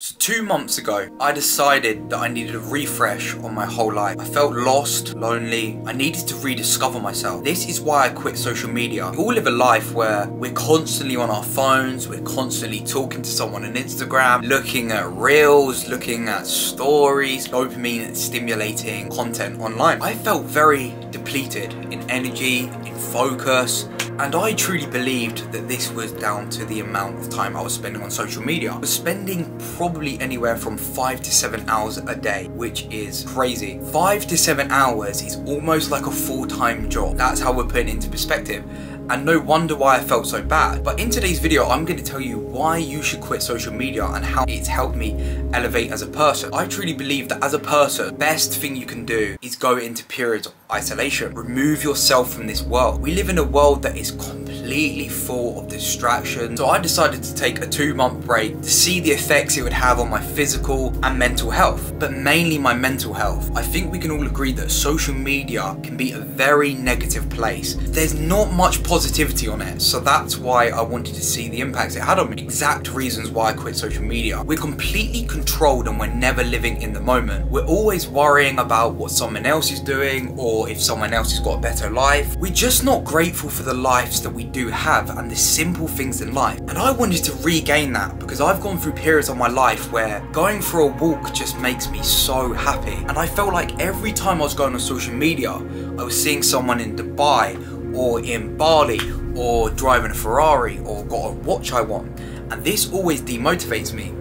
So 2 months ago, I decided that I needed a refresh on my whole life. I felt lost, lonely. I needed to rediscover myself. This is why I quit social media. We all live a life where we're constantly on our phones, we're constantly talking to someone on Instagram, looking at reels, looking at stories, dopamine stimulating content online. I felt very depleted in energy, in focus, and I truly believed that this was down to the amount of time I was spending on social media. I was spending probably anywhere from 5 to 7 hours a day, which is crazy. 5 to 7 hours is almost like a full-time job. That's how we're putting it into perspective. And no wonder why I felt so bad. But in today's video, I'm going to tell you why you should quit social media and how it's helped me elevate as a person. I truly believe that as a person, the best thing you can do is go into periods of isolation. Remove yourself from this world. We live in a world that is completely full of distractions. So I decided to take a 2-month break to see the effects it would have on my physical and mental health, but mainly my mental health. I think we can all agree that social media can be a very negative place. There's not much positivity on it, so that's why I wanted to see the impacts it had on me. Exact reasons why I quit social media. We're completely controlled and we're never living in the moment. We're always worrying about what someone else is doing or if someone else has got a better life. We're just not grateful for the lives that we do have and the simple things in life. And I wanted to regain that because I've gone through periods of my life where going for a walk just makes me so happy. And I felt like every time I was going on social media, I was seeing someone in Dubai or in Bali or driving a Ferrari or got a watch I want. And this always demotivates me.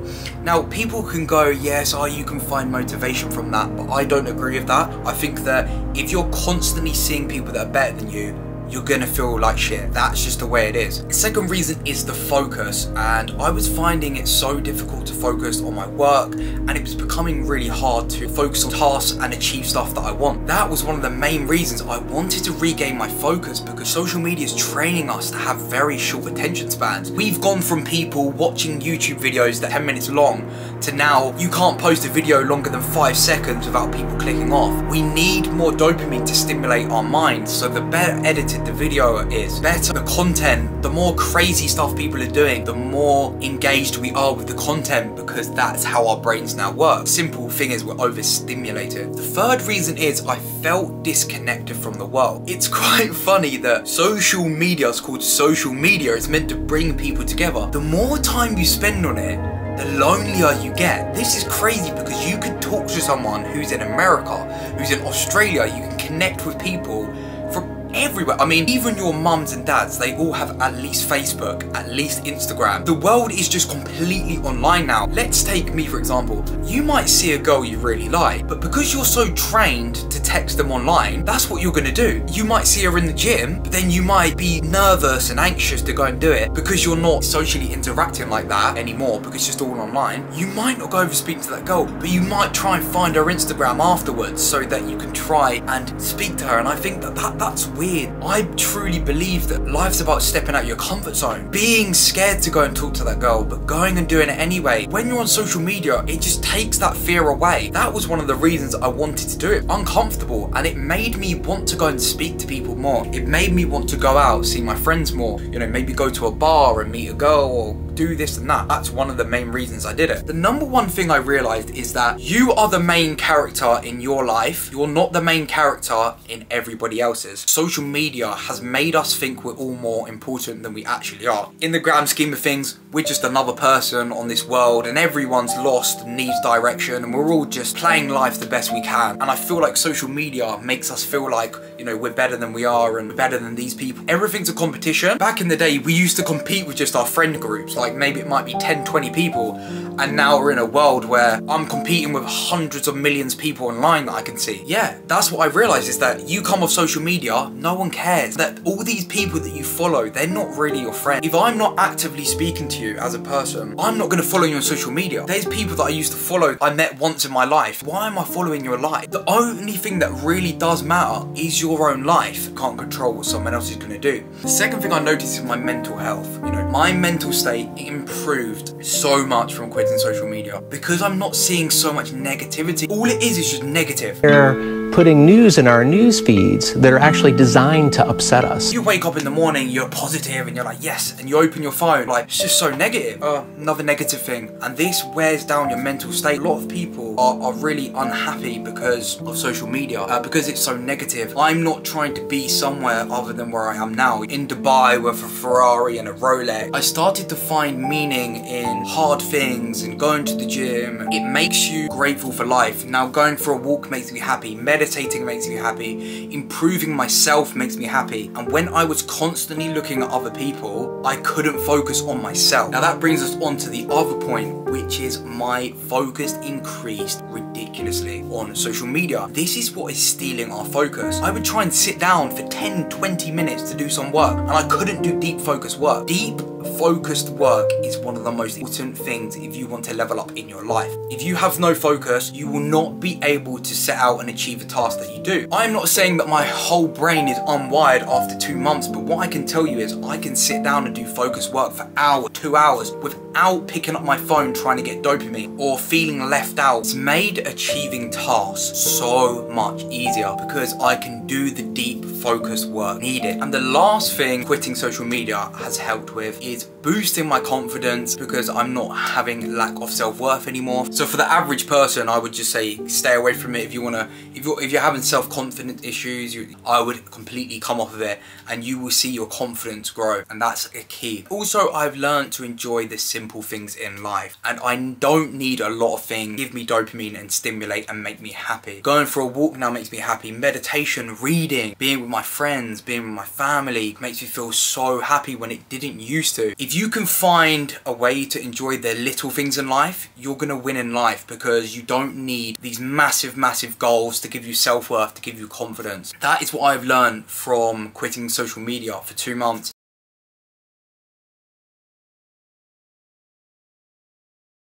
Now, people can go, yes, you can find motivation from that, but I don't agree with that. I think that if you're constantly seeing people that are better than you, you're gonna feel like shit. That's just the way it is. The second reason is the focus, and I was finding it so difficult to focus on my work, and it was becoming really hard to focus on tasks and achieve stuff that I want. That was one of the main reasons I wanted to regain my focus, because social media is training us to have very short attention spans. We've gone from people watching YouTube videos that are 10 minutes long to now you can't post a video longer than 5 seconds without people clicking off. We need more dopamine to stimulate our minds, so the better edited the video is, better the content, the more crazy stuff people are doing, the more engaged we are with the content, because that's how our brains now work. Simple thing is, we're overstimulated. The third reason is I felt disconnected from the world. It's quite funny that social media is called social media. It's meant to bring people together. The more time you spend on it, the lonelier you get. This is crazy because you could talk to someone who's in America, who's in Australia. You can connect with people from everywhere. I mean, even your mums and dads, they all have at least Facebook, at least Instagram. The world is just completely online now. Let's take me for example. You might see a girl you really like, but because you're so trained to text them online, that's what you're gonna do. You might see her in the gym, but then you might be nervous and anxious to go and do it because you're not socially interacting like that anymore, because it's just all online. You might not go over speaking to that girl, but you might try and find her Instagram afterwards so that you can try and speak to her. And I think that's weird. I truly believe that life's about stepping out your comfort zone, being scared to go and talk to that girl, but going and doing it anyway. When you're on social media, it just takes that fear away. That was one of the reasons I wanted to do it. Uncomfortable, and it made me want to go and speak to people more. It made me want to go out, see my friends more, you know, maybe go to a bar and meet a girl or do this and that. That's one of the main reasons I did it. The number one thing I realized is that you are the main character in your life. You're not the main character in everybody else's. Social media has made us think we're all more important than we actually are. In the grand scheme of things, we're just another person on this world, and everyone's lost and needs direction, and we're all just playing life the best we can. And I feel like social media makes us feel like, you know, we're better than we are and we're better than these people. Everything's a competition. Back in the day, we used to compete with just our friend groups, like maybe it might be 10, 20 people, and now we're in a world where I'm competing with hundreds of millions of people online that I can see. Yeah, that's what I realized, is that you come off social media, no one cares. That all these people that you follow, they're not really your friend. If I'm not actively speaking to you as a person, I'm not gonna follow you on social media. There's people that I used to follow, I met once in my life. Why am I following your life? The only thing that really does matter is your own life. You can't control what someone else is gonna do. The second thing I noticed is my mental health. You know, my mental state improved so much from quitting social media because I'm not seeing so much negativity. All it is just negative. They're putting news in our news feeds that are actually designed to upset us. You wake up in the morning, you're positive and you're like, yes, and you open your phone, like, it's just so negative. Another negative thing. And this wears down your mental state. A lot of people are really unhappy because of social media, because it's so negative. I'm not trying to be somewhere other than where I am now. In Dubai with a Ferrari and a Rolex. I started to find meaning in hard things and going to the gym. It makes you grateful for life. Now going for a walk makes me happy. Meditating makes me happy. Improving myself makes me happy. And when I was constantly looking at other people, I couldn't focus on myself. Now that brings us on to the other point, which is my focus increased ridiculously on social media. This is what is stealing our focus. I would try and sit down for 10-20 minutes to do some work, and I couldn't do deep focused work. Deep focused work is one of the most important things if you want to level up in your life. If you have no focus, you will not be able to set out and achieve a task that you do. I'm not saying that my whole brain is unwired after 2 months, but what I can tell you is I can sit down and do focused work for hours, 2 hours, without picking up my phone trying to get dopamine or feeling left out. It's made achieving tasks so much easier because I can do the deep focused work needed. And the last thing quitting social media has helped with is boosting my confidence because I'm not having lack of self-worth anymore. So for the average person, I would just say stay away from it. If you're having self-confidence issues, I would completely come off of it and you will see your confidence grow, and that's a key. Also, I've learned to enjoy the simple things in life, and I don't need a lot of things give me dopamine and stimulate and make me happy. Going for a walk now makes me happy. Meditation, reading, being with my friends, being with my family makes me feel so happy when it didn't used to. If you can find a way to enjoy the little things in life, you're gonna win in life because you don't need these massive goals to give you self-worth, to give you confidence. That is what I've learned from quitting social media for 2 months.